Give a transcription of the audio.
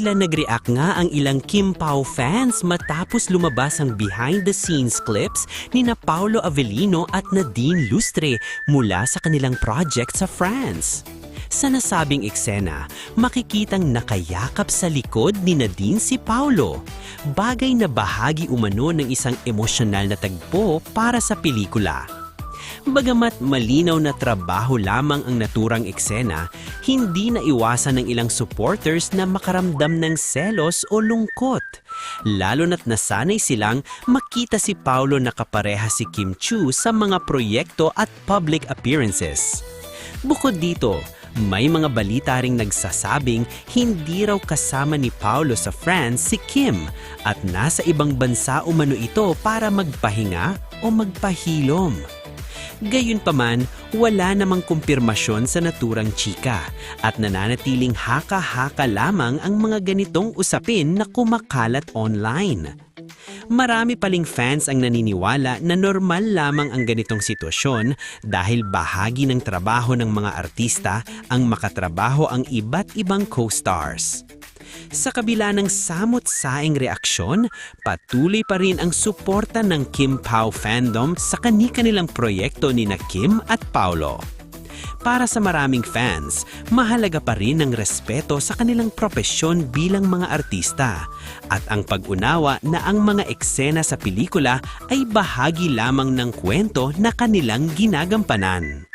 Tila nag-react nga ang ilang Kim Pao fans matapos lumabas ang behind-the-scenes clips ni na Paolo Avellino at Nadine Lustre mula sa kanilang project sa France. Sa nasabing eksena, makikitang nakayakap sa likod ni Nadine si Paolo, bagay na bahagi umano ng isang emosyonal na tagpo para sa pelikula. Bagamat malinaw na trabaho lamang ang naturang eksena, hindi naiwasan ng ilang supporters na makaramdam ng selos o lungkot. Lalo na't nasanay silang makita si Paolo na kapareha si Kim Chiu sa mga proyekto at public appearances. Bukod dito, may mga balita ring nagsasabing hindi raw kasama ni Paolo sa France si Kim at nasa ibang bansa umano ito para magpahinga o magpahilom. Gayunpaman, wala namang kumpirmasyon sa naturang chika at nananatiling haka-haka lamang ang mga ganitong usapin na kumakalat online. Marami paling fans ang naniniwala na normal lamang ang ganitong sitwasyon dahil bahagi ng trabaho ng mga artista ang makatrabaho ang iba't ibang co-stars. Sa kabila ng samot-saing reaksyon, patuloy pa rin ang suporta ng Kim Pao fandom sa kani-kanilang proyekto ni na Kim at Paolo. Para sa maraming fans, mahalaga pa rin ang respeto sa kanilang propesyon bilang mga artista at ang pag-unawa na ang mga eksena sa pelikula ay bahagi lamang ng kwento na kanilang ginagampanan.